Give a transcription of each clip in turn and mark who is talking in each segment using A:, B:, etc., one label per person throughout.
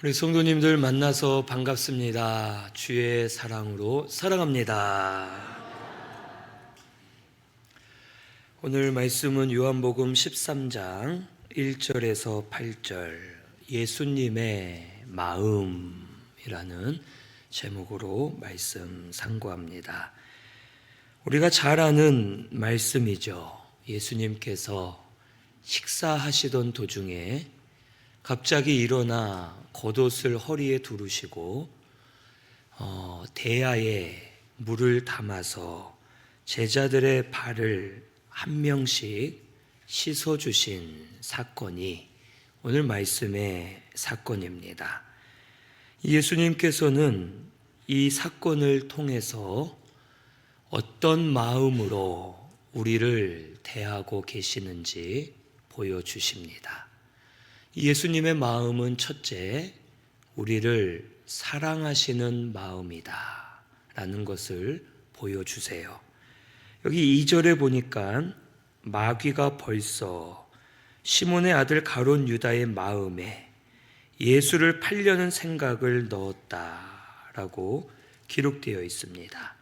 A: 우리 성도님들 만나서 반갑습니다. 주의 사랑으로 사랑합니다. 오늘 말씀은 요한복음 13장 1절에서 8절 예수님의 마음이라는 제목으로 말씀 상고합니다. 우리가 잘 아는 말씀이죠. 예수님께서 식사하시던 도중에 갑자기 일어나 겉옷을 허리에 두르시고 대야에 물을 담아서 제자들의 발을 한 명씩 씻어주신 사건이 오늘 말씀의 사건입니다. 예수님께서는 이 사건을 통해서 어떤 마음으로 우리를 대하고 계시는지 보여주십니다. 예수님의 마음은 첫째, 우리를 사랑하시는 마음이다 라는 것을 보여주세요. 여기 2절에 보니까 마귀가 벌써 시몬의 아들 가룟 유다의 마음에 예수를 팔려는 생각을 넣었다라고 기록되어 있습니다.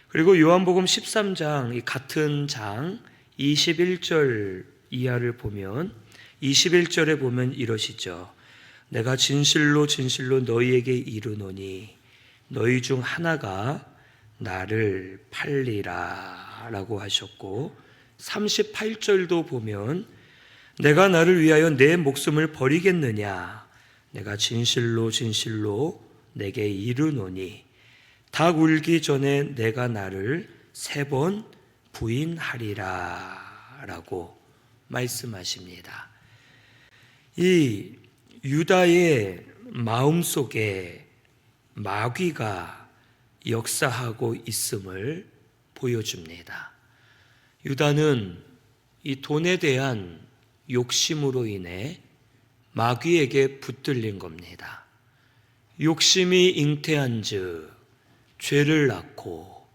A: 그리고 요한복음 13장 이 같은 장 21절 이하를 보면 21절에 보면 이러시죠. 내가 진실로 진실로 너희에게 이르노니 너희 중 하나가 나를 팔리라 라고 하셨고 38절도 보면 내가 나를 위하여 내 목숨을 버리겠느냐 내가 진실로 진실로 내게 이르노니 닭 울기 전에 내가 나를 3번 부인하리라 라고 말씀하십니다. 이 유다의 마음속에 마귀가 역사하고 있음을 보여줍니다. 유다는 이 돈에 대한 욕심으로 인해 마귀에게 붙들린 겁니다. 욕심이 잉태한즉 죄를 낳고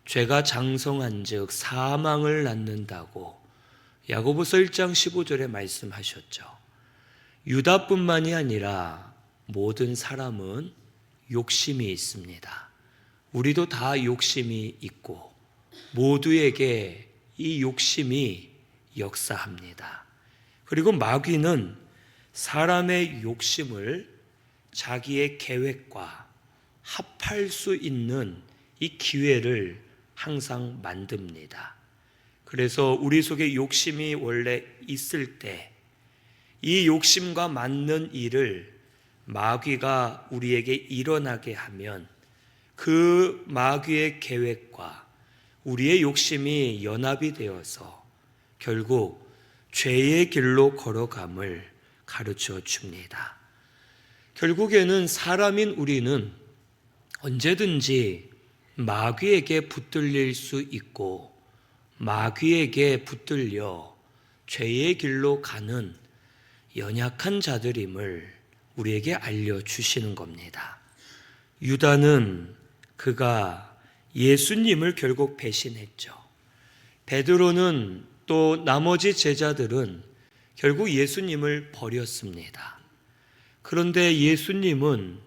A: 죄가 장성한즉 사망을 낳는다고 야고보서 1장 15절에 말씀하셨죠. 유다뿐만이 아니라 모든 사람은 욕심이 있습니다. 우리도 다 욕심이 있고 모두에게 이 욕심이 역사합니다. 그리고 마귀는 사람의 욕심을 자기의 계획과 합할 수 있는 이 기회를 항상 만듭니다. 그래서 우리 속에 욕심이 원래 있을 때 이 욕심과 맞는 일을 마귀가 우리에게 일어나게 하면 그 마귀의 계획과 우리의 욕심이 연합이 되어서 결국 죄의 길로 걸어감을 가르쳐 줍니다. 결국에는 사람인 우리는 언제든지 마귀에게 붙들릴 수 있고 마귀에게 붙들려 죄의 길로 가는 연약한 자들임을 우리에게 알려주시는 겁니다. 유다는 그가 예수님을 결국 배신했죠. 베드로는 또 나머지 제자들은 결국 예수님을 버렸습니다. 그런데 예수님은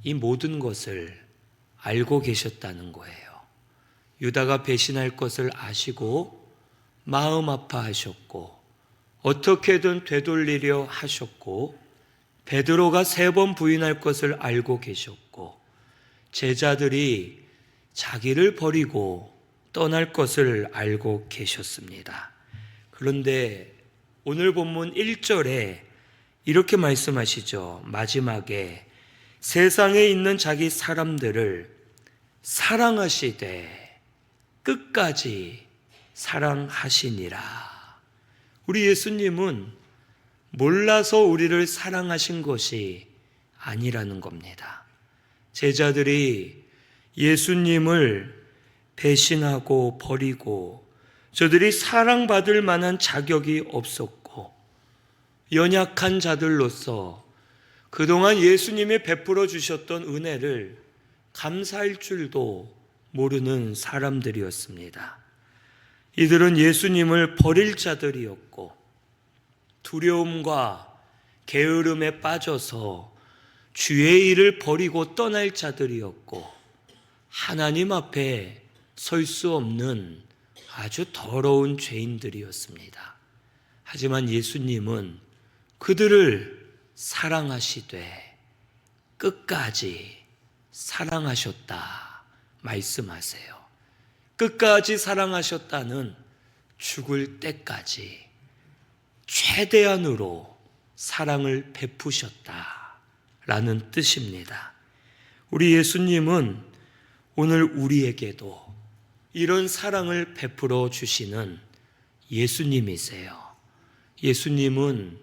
A: 이 모든 것을 알고 계셨다는 거예요. 유다가 배신할 것을 아시고 마음 아파하셨고 어떻게든 되돌리려 하셨고 베드로가 3번 부인할 것을 알고 계셨고 제자들이 자기를 버리고 떠날 것을 알고 계셨습니다. 그런데 오늘 본문 1절에 이렇게 말씀하시죠. 마지막에 세상에 있는 자기 사람들을 사랑하시되 끝까지 사랑하시니라. 우리 예수님은 몰라서 우리를 사랑하신 것이 아니라는 겁니다. 제자들이 예수님을 배신하고 버리고 저들이 사랑받을 만한 자격이 없었고 연약한 자들로서 그동안 예수님이 베풀어 주셨던 은혜를 감사할 줄도 모르는 사람들이었습니다. 이들은 예수님을 버릴 자들이었고 두려움과 게으름에 빠져서 주의 일을 버리고 떠날 자들이었고 하나님 앞에 설 수 없는 아주 더러운 죄인들이었습니다. 하지만 예수님은 그들을 사랑하시되 끝까지 사랑하셨다 말씀하세요. 끝까지 사랑하셨다는 죽을 때까지 최대한으로 사랑을 베푸셨다라는 뜻입니다. 우리 예수님은 오늘 우리에게도 이런 사랑을 베풀어 주시는 예수님이세요. 예수님은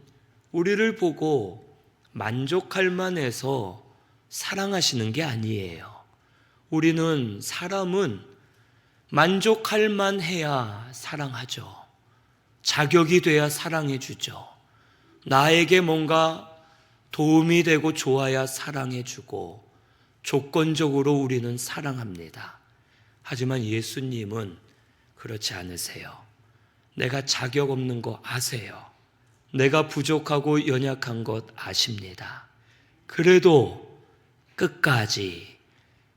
A: 우리를 보고 만족할 만해서 사랑하시는 게 아니에요. 우리는 사람은 만족할 만해야 사랑하죠. 자격이 돼야 사랑해 주죠. 나에게 뭔가 도움이 되고 좋아야 사랑해 주고 조건적으로 우리는 사랑합니다. 하지만 예수님은 그렇지 않으세요. 내가 자격 없는 거 아세요. 내가 부족하고 연약한 것 아십니다. 그래도 끝까지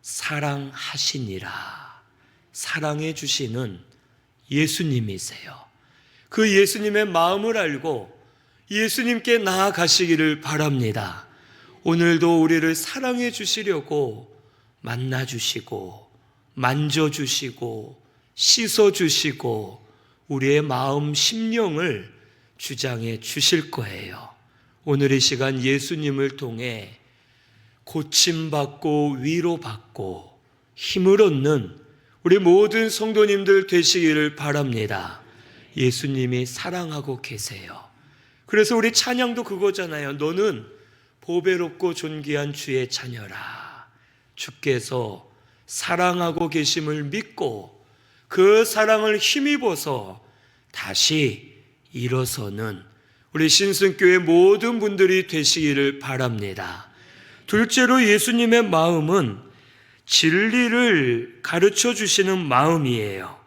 A: 사랑하시니라. 사랑해 주시는 예수님이세요. 그 예수님의 마음을 알고 예수님께 나아가시기를 바랍니다. 오늘도 우리를 사랑해 주시려고 만나 주시고 만져 주시고 씻어 주시고 우리의 마음 심령을 주장해 주실 거예요. 오늘 이 시간 예수님을 통해 고침받고 위로받고 힘을 얻는 우리 모든 성도님들 되시기를 바랍니다. 예수님이 사랑하고 계세요. 그래서 우리 찬양도 그거잖아요. 너는 보배롭고 존귀한 주의 자녀라. 주께서 사랑하고 계심을 믿고 그 사랑을 힘입어서 다시 일어서는 우리 신승교회 모든 분들이 되시기를 바랍니다. 둘째로 예수님의 마음은 진리를 가르쳐 주시는 마음이에요.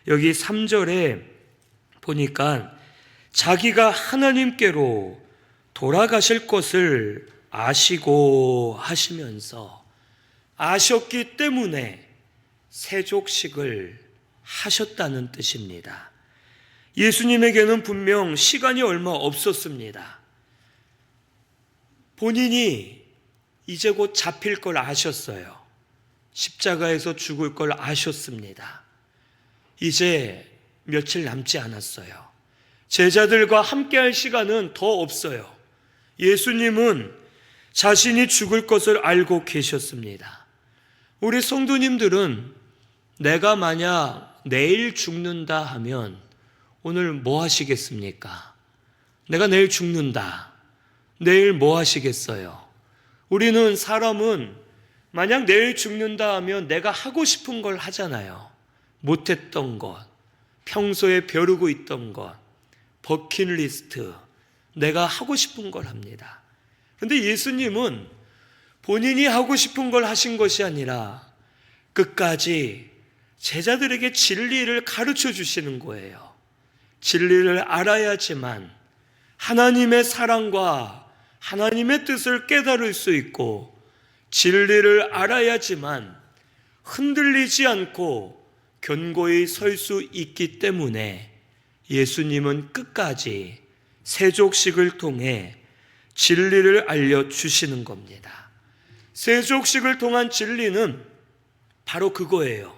A: 여기 3절에 보니까 자기가 하나님께로 돌아가실 것을 아시고 하시면서 아셨기 때문에 세족식을 하셨다는 뜻입니다. 예수님에게는 분명 시간이 얼마 없었습니다. 본인이 이제 곧 잡힐 걸 아셨어요. 십자가에서 죽을 걸 아셨습니다. 이제 며칠 남지 않았어요. 제자들과 함께할 시간은 더 없어요. 예수님은 자신이 죽을 것을 알고 계셨습니다. 우리 성도님들은 내가 만약 내일 죽는다 하면 오늘 뭐 하시겠습니까? 내가 내일 죽는다. 내일 뭐 하시겠어요? 우리는 사람은 만약 내일 죽는다 하면 내가 하고 싶은 걸 하잖아요. 못했던 것, 평소에 벼르고 있던 것, 버킷리스트, 내가 하고 싶은 걸 합니다. 그런데 예수님은 본인이 하고 싶은 걸 하신 것이 아니라 끝까지 제자들에게 진리를 가르쳐 주시는 거예요. 진리를 알아야지만 하나님의 사랑과 하나님의 뜻을 깨달을 수 있고 진리를 알아야지만 흔들리지 않고 견고히 설 수 있기 때문에 예수님은 끝까지 세족식을 통해 진리를 알려주시는 겁니다. 세족식을 통한 진리는 바로 그거예요.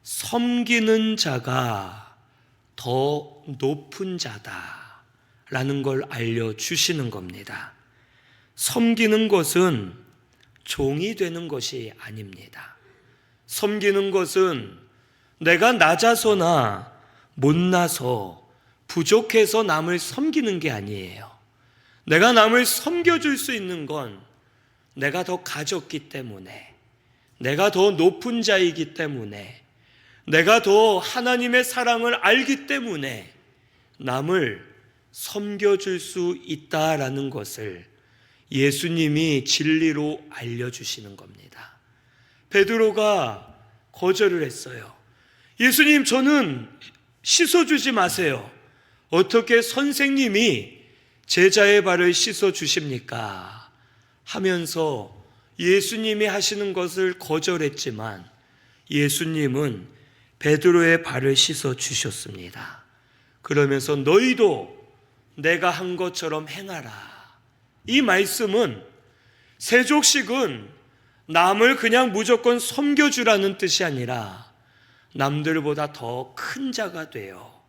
A: 섬기는 자가 더 높은 자다라는 걸 알려주시는 겁니다. 섬기는 것은 종이 되는 것이 아닙니다. 섬기는 것은 내가 낮아서나 못나서 부족해서 남을 섬기는 게 아니에요. 내가 남을 섬겨줄 수 있는 건 내가 더 가졌기 때문에, 내가 더 높은 자이기 때문에, 내가 더 하나님의 사랑을 알기 때문에 남을 섬겨줄 수 있다라는 것을 예수님이 진리로 알려주시는 겁니다. 베드로가 거절을 했어요. 예수님, 저는 씻어주지 마세요. 어떻게 선생님이 제자의 발을 씻어주십니까? 하면서 예수님이 하시는 것을 거절했지만 예수님은 베드로의 발을 씻어 주셨습니다. 그러면서 너희도 내가 한 것처럼 행하라. 이 말씀은 세족식은 남을 그냥 무조건 섬겨주라는 뜻이 아니라 남들보다 더 큰 자가 되어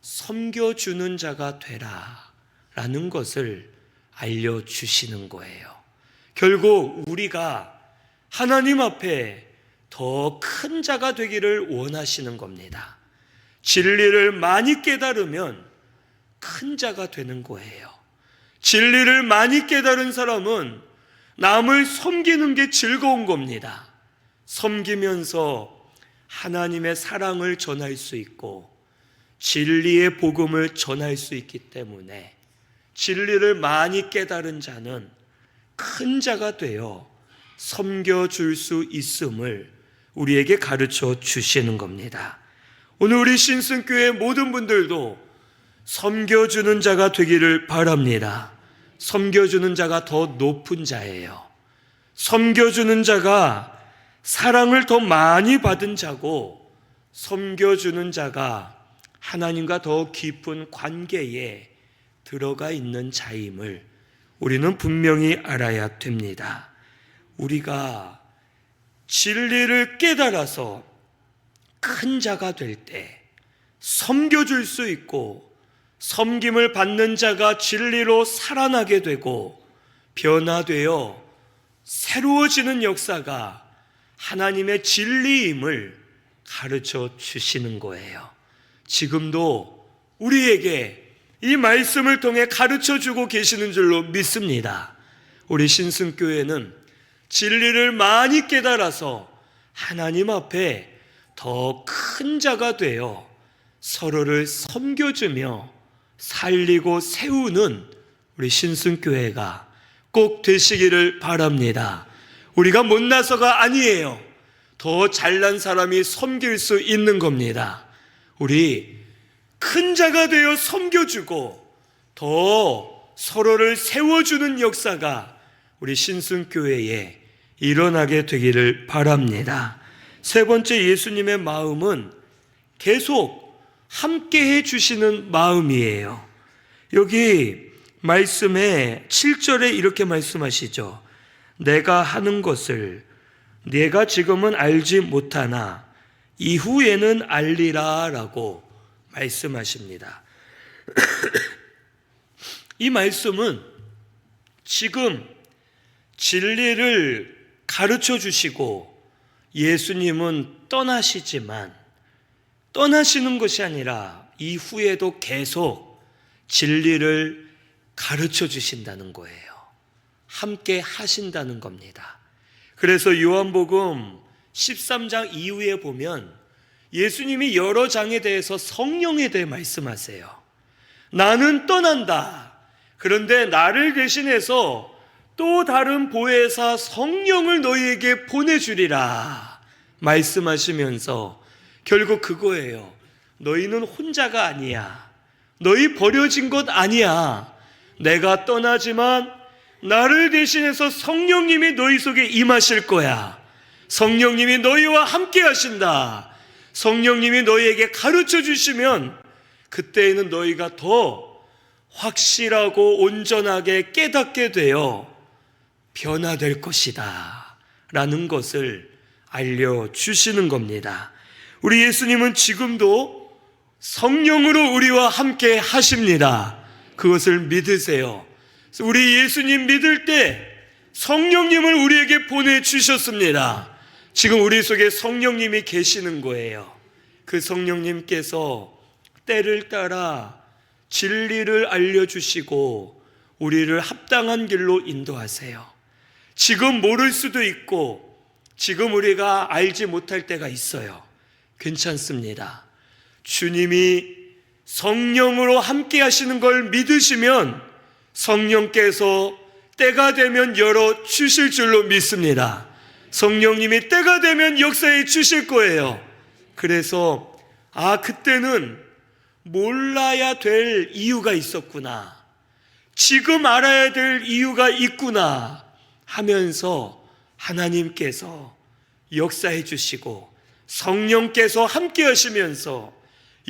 A: 섬겨주는 자가 되라 라는 것을 알려주시는 거예요. 결국 우리가 하나님 앞에 더 큰 자가 되기를 원하시는 겁니다. 진리를 많이 깨달으면 큰 자가 되는 거예요. 진리를 많이 깨달은 사람은 남을 섬기는 게 즐거운 겁니다. 섬기면서 하나님의 사랑을 전할 수 있고 진리의 복음을 전할 수 있기 때문에 진리를 많이 깨달은 자는 큰 자가 되어 섬겨줄 수 있음을 우리에게 가르쳐 주시는 겁니다. 오늘 우리 신승교회 모든 분들도 섬겨주는 자가 되기를 바랍니다. 섬겨주는 자가 더 높은 자예요. 섬겨주는 자가 사랑을 더 많이 받은 자고 섬겨주는 자가 하나님과 더 깊은 관계에 들어가 있는 자임을 우리는 분명히 알아야 됩니다. 우리가 진리를 깨달아서 큰 자가 될 때 섬겨줄 수 있고 섬김을 받는 자가 진리로 살아나게 되고 변화되어 새로워지는 역사가 하나님의 진리임을 가르쳐 주시는 거예요. 지금도 우리에게 이 말씀을 통해 가르쳐 주고 계시는 줄로 믿습니다. 우리 신승교회는 진리를 많이 깨달아서 하나님 앞에 더 큰 자가 되어 서로를 섬겨주며 살리고 세우는 우리 신승교회가 꼭 되시기를 바랍니다. 우리가 못나서가 아니에요. 더 잘난 사람이 섬길 수 있는 겁니다. 우리 큰 자가 되어 섬겨주고 더 서로를 세워주는 역사가 우리 신승교회에 일어나게 되기를 바랍니다. 세 번째, 예수님의 마음은 계속 함께 해주시는 마음이에요. 여기 말씀에 7절에 이렇게 말씀하시죠. 내가 하는 것을 내가 지금은 알지 못하나 이후에는 알리라 라고 말씀하십니다. 이 말씀은 지금 진리를 가르쳐 주시고 예수님은 떠나시지만 떠나시는 것이 아니라 이후에도 계속 진리를 가르쳐 주신다는 거예요. 함께 하신다는 겁니다. 그래서 요한복음 13장 이후에 보면 예수님이 여러 장에 대해서 성령에 대해 말씀하세요. 나는 떠난다. 그런데 나를 대신해서 또 다른 보혜사 성령을 너희에게 보내주리라 말씀하시면서 결국 그거예요. 너희는 혼자가 아니야. 너희 버려진 것 아니야. 내가 떠나지만 나를 대신해서 성령님이 너희 속에 임하실 거야. 성령님이 너희와 함께 하신다. 성령님이 너희에게 가르쳐 주시면 그때에는 너희가 더 확실하고 온전하게 깨닫게 되어 변화될 것이다 라는 것을 알려주시는 겁니다. 우리 예수님은 지금도 성령으로 우리와 함께 하십니다. 그것을 믿으세요. 우리 예수님 믿을 때 성령님을 우리에게 보내주셨습니다. 지금 우리 속에 성령님이 계시는 거예요. 그 성령님께서 때를 따라 진리를 알려주시고 우리를 합당한 길로 인도하세요. 지금 모를 수도 있고 지금 우리가 알지 못할 때가 있어요. 괜찮습니다. 주님이 성령으로 함께 하시는 걸 믿으시면 성령께서 때가 되면 열어주실 줄로 믿습니다. 성령님이 때가 되면 역사해 주실 거예요. 그래서 그때는 몰라야 될 이유가 있었구나. 지금 알아야 될 이유가 있구나. 하면서 하나님께서 역사해 주시고 성령께서 함께 하시면서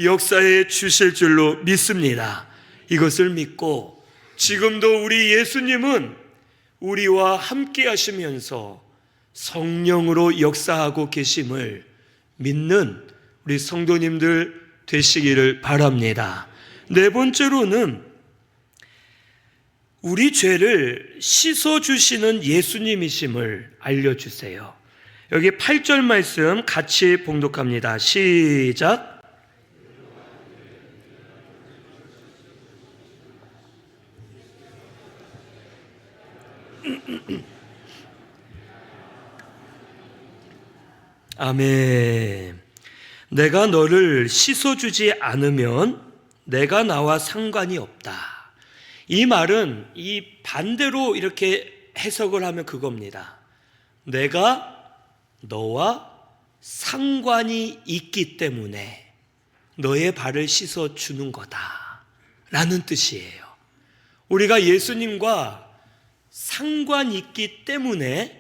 A: 역사해 주실 줄로 믿습니다. 이것을 믿고 지금도 우리 예수님은 우리와 함께 하시면서 성령으로 역사하고 계심을 믿는 우리 성도님들 되시기를 바랍니다. 네 번째로는 우리 죄를 씻어주시는 예수님이심을 알려주세요. 여기 8절 말씀 같이 봉독합니다. 시작. 아멘. 내가 너를 씻어주지 않으면 내가 나와 상관이 없다. 이 말은 이 반대로 이렇게 해석을 하면 그겁니다. 내가 너와 상관이 있기 때문에 너의 발을 씻어주는 거다 라는 뜻이에요. 우리가 예수님과 상관이 있기 때문에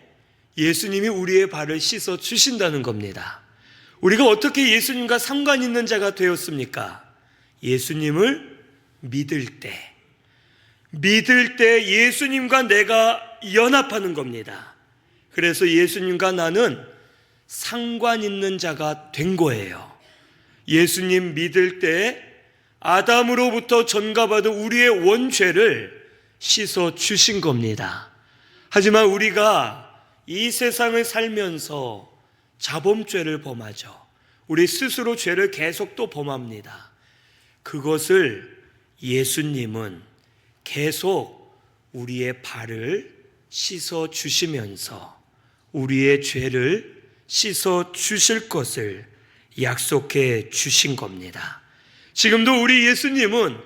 A: 예수님이 우리의 발을 씻어주신다는 겁니다. 우리가 어떻게 예수님과 상관 있는 자가 되었습니까? 예수님을 믿을 때 예수님과 내가 연합하는 겁니다. 그래서 예수님과 나는 상관 있는 자가 된 거예요. 예수님 믿을 때 아담으로부터 전가받은 우리의 원죄를 씻어 주신 겁니다. 하지만 우리가 이 세상을 살면서 자범죄를 범하죠. 우리 스스로 죄를 계속 또 범합니다. 그것을 예수님은 계속 우리의 발을 씻어 주시면서 우리의 죄를 씻어 주실 것을 약속해 주신 겁니다. 지금도 우리 예수님은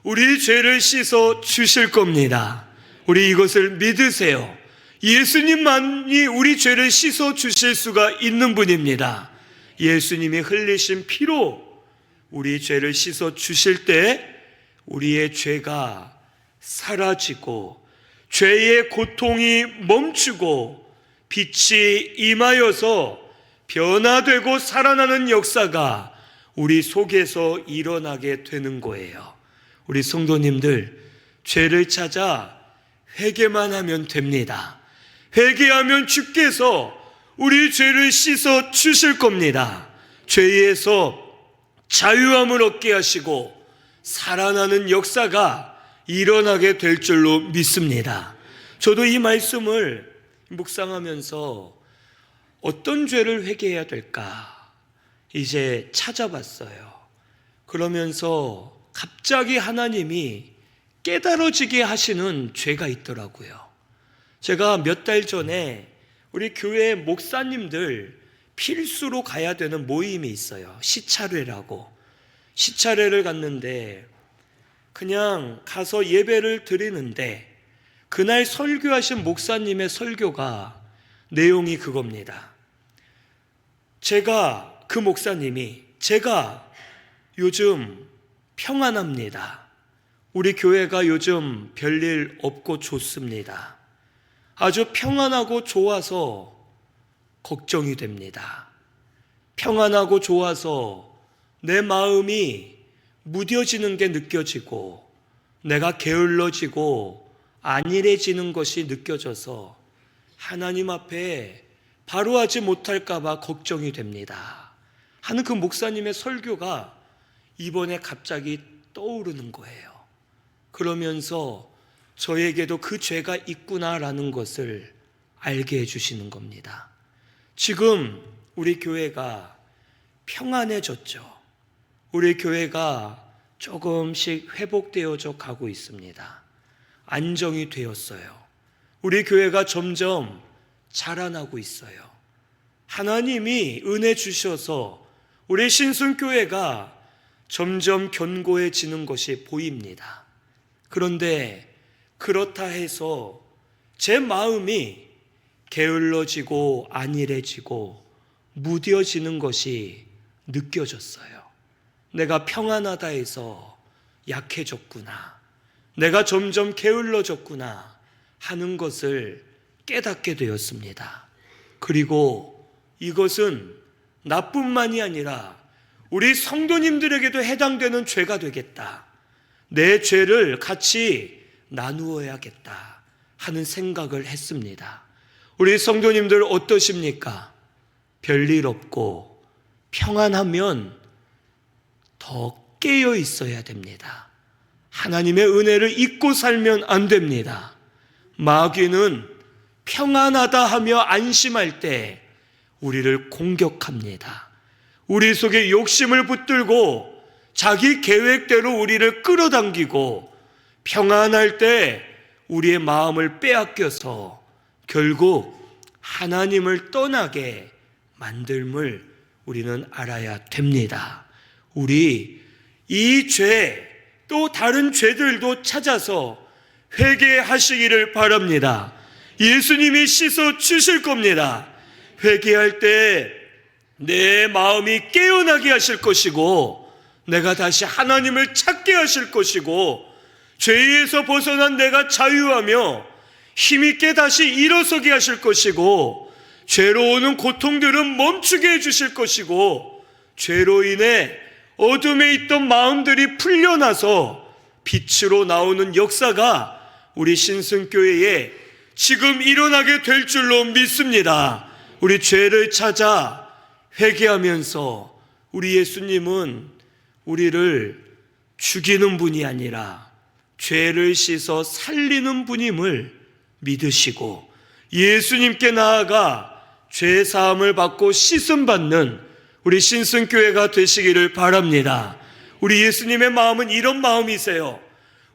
A: 우리 죄를 씻어 주실 겁니다. 우리 이것을 믿으세요. 예수님만이 우리 죄를 씻어 주실 수가 있는 분입니다. 예수님이 흘리신 피로 우리 죄를 씻어 주실 때 우리의 죄가 사라지고 죄의 고통이 멈추고 빛이 임하여서 변화되고 살아나는 역사가 우리 속에서 일어나게 되는 거예요. 우리 성도님들, 죄를 찾아 회개만 하면 됩니다. 회개하면 주께서 우리 죄를 씻어 주실 겁니다. 죄에서 자유함을 얻게 하시고 살아나는 역사가 일어나게 될 줄로 믿습니다. 저도 이 말씀을 묵상하면서 어떤 죄를 회개해야 될까 이제 찾아봤어요. 그러면서 갑자기 하나님이 깨달아지게 하시는 죄가 있더라고요. 제가 몇 달 전에 우리 교회 목사님들 필수로 가야 되는 모임이 있어요. 시차례라고. 시차례를 갔는데 그냥 가서 예배를 드리는데 그날 설교하신 목사님의 설교가 내용이 그겁니다. 그 목사님이 제가 요즘 평안합니다. 우리 교회가 요즘 별일 없고 좋습니다. 아주 평안하고 좋아서 걱정이 됩니다. 평안하고 좋아서 내 마음이 무뎌지는 게 느껴지고 내가 게을러지고 안일해지는 것이 느껴져서 하나님 앞에 바로 하지 못할까 봐 걱정이 됩니다 하는 그 목사님의 설교가 이번에 갑자기 떠오르는 거예요. 그러면서 저에게도 그 죄가 있구나라는 것을 알게 해주시는 겁니다. 지금 우리 교회가 평안해졌죠. 우리 교회가 조금씩 회복되어져 가고 있습니다. 안정이 되었어요. 우리 교회가 점점 자라나고 있어요. 하나님이 은혜 주셔서 우리 신순교회가 점점 견고해지는 것이 보입니다. 그런데 그렇다 해서 제 마음이 게을러지고 안일해지고 무뎌지는 것이 느껴졌어요. 내가 평안하다 해서 약해졌구나. 내가 점점 게을러졌구나 하는 것을 깨닫게 되었습니다. 그리고 이것은 나뿐만이 아니라 우리 성도님들에게도 해당되는 죄가 되겠다. 내 죄를 같이 나누어야겠다 하는 생각을 했습니다. 우리 성도님들 어떠십니까? 별일 없고 평안하면 더 깨어 있어야 됩니다. 하나님의 은혜를 잊고 살면 안 됩니다. 마귀는 평안하다 하며 안심할 때 우리를 공격합니다. 우리 속에 욕심을 붙들고 자기 계획대로 우리를 끌어당기고 평안할 때 우리의 마음을 빼앗겨서 결국 하나님을 떠나게 만듦을 우리는 알아야 됩니다. 우리 이 죄, 또 다른 죄들도 찾아서 회개하시기를 바랍니다. 예수님이 씻어 주실 겁니다. 회개할 때 내 마음이 깨어나게 하실 것이고 내가 다시 하나님을 찾게 하실 것이고 죄에서 벗어난 내가 자유하며 힘있게 다시 일어서게 하실 것이고 죄로 오는 고통들은 멈추게 해주실 것이고 죄로 인해 어둠에 있던 마음들이 풀려나서 빛으로 나오는 역사가 우리 신승교회에 지금 일어나게 될 줄로 믿습니다. 우리 죄를 찾아 회개하면서 우리 예수님은 우리를 죽이는 분이 아니라 죄를 씻어 살리는 분임을 믿으시고 예수님께 나아가 죄 사함을 받고 씻음 받는 우리 신승교회가 되시기를 바랍니다. 우리 예수님의 마음은 이런 마음이세요.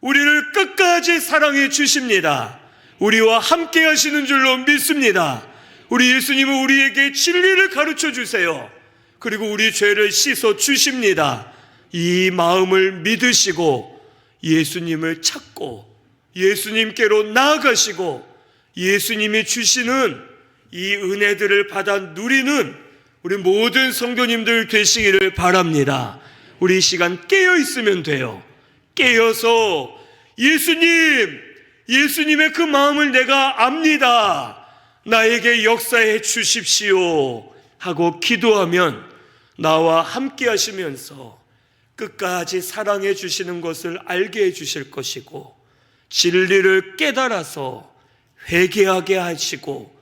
A: 우리를 끝까지 사랑해 주십니다. 우리와 함께 하시는 줄로 믿습니다. 우리 예수님은 우리에게 진리를 가르쳐 주세요. 그리고 우리 죄를 씻어 주십니다. 이 마음을 믿으시고 예수님을 찾고 예수님께로 나아가시고 예수님이 주시는 이 은혜들을 받아 누리는 우리 모든 성도님들 되시기를 바랍니다. 우리 이 시간 깨어 있으면 돼요. 깨어서 예수님의 그 마음을 내가 압니다. 나에게 역사해 주십시오 하고 기도하면 나와 함께 하시면서 끝까지 사랑해 주시는 것을 알게 해 주실 것이고 진리를 깨달아서 회개하게 하시고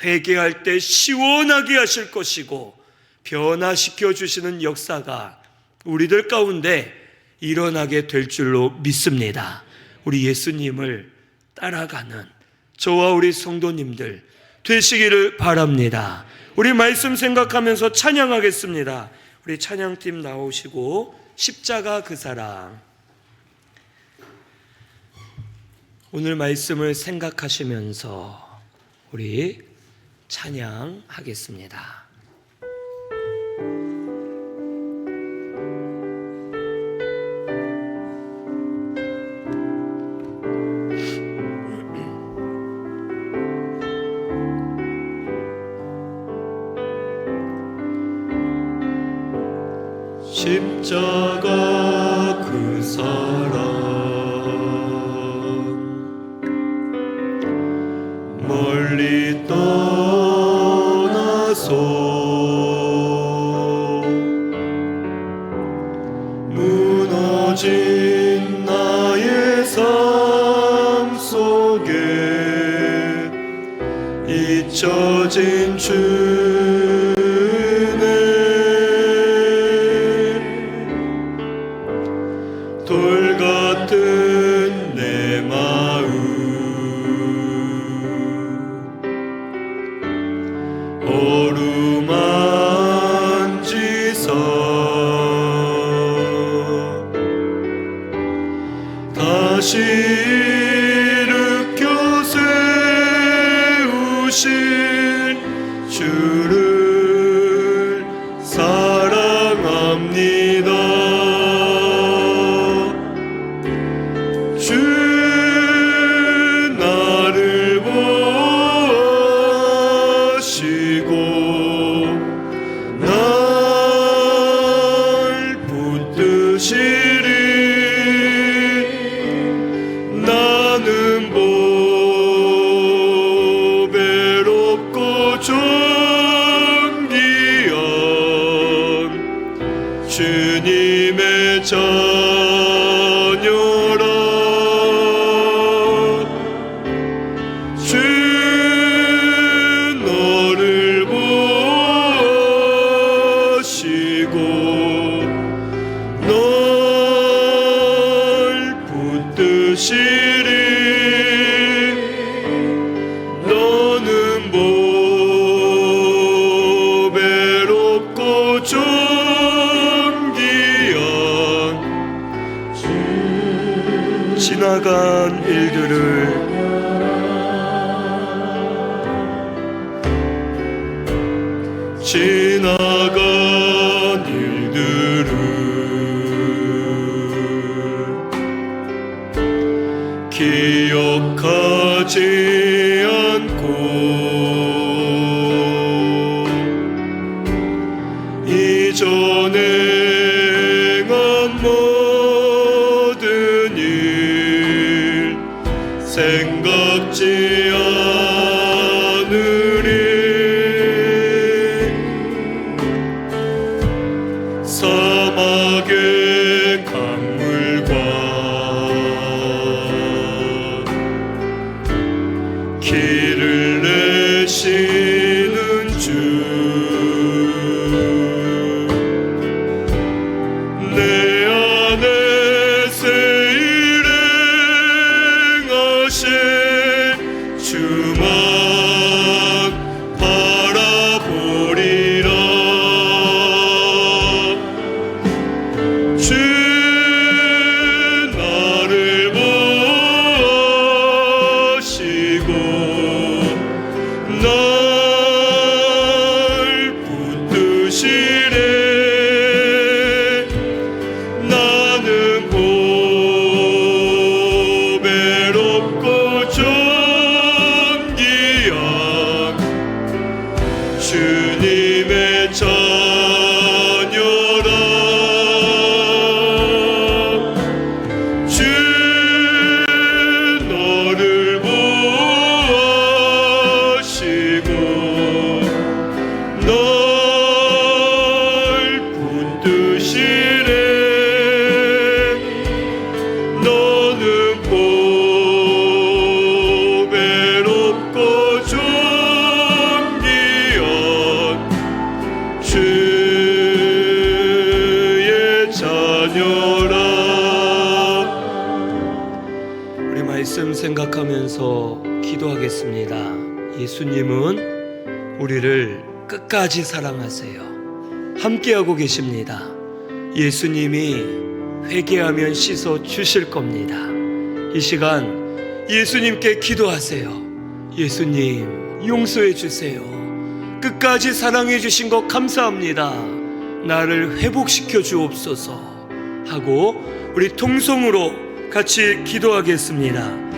A: 회개할 때 시원하게 하실 것이고 변화시켜 주시는 역사가 우리들 가운데 일어나게 될 줄로 믿습니다. 우리 예수님을 따라가는 저와 우리 성도님들 되시기를 바랍니다. 우리 말씀 생각하면서 찬양하겠습니다. 우리 찬양팀 나오시고 십자가 그 사랑, 오늘 말씀을 생각하시면서 우리 찬양하겠습니다. 십자가 그 사랑 멀리 떠나서 무너진 나의 삶 속에 잊혀진 돌 같은 내 마음 어루만지사 다시 일으켜 세우실 주를 사랑합니다. 나는 보배 자녀라 주 너를 보시고 널 붙드시리 너는 보배롭고 존귀한 지나간 일들을 지나간 일들을 기억하지 않고 이전에 행한 모든 일 생각지 않으리 사막의 강물과 길을 내시는 주 내 안에 새 일행하신 주만 바라보리라 주 나를 보시고 날 붙드시래 나는 보배롭고 존귀한 주님의 자녀라 주 너를 보시고 널 붙드시래 너는 보배롭고 존귀한 주의 자녀라 우리 말씀 생각하면서 기도하겠습니다. 예수님은 우리를 끝까지 사랑하세요. 함께하고 계십니다. 예수님이 회개하면 씻어 주실 겁니다. 이 시간 예수님께 기도하세요. 예수님 용서해 주세요. 끝까지 사랑해 주신 것 감사합니다. 나를 회복시켜 주옵소서 하고 우리 통성으로 같이 기도하겠습니다.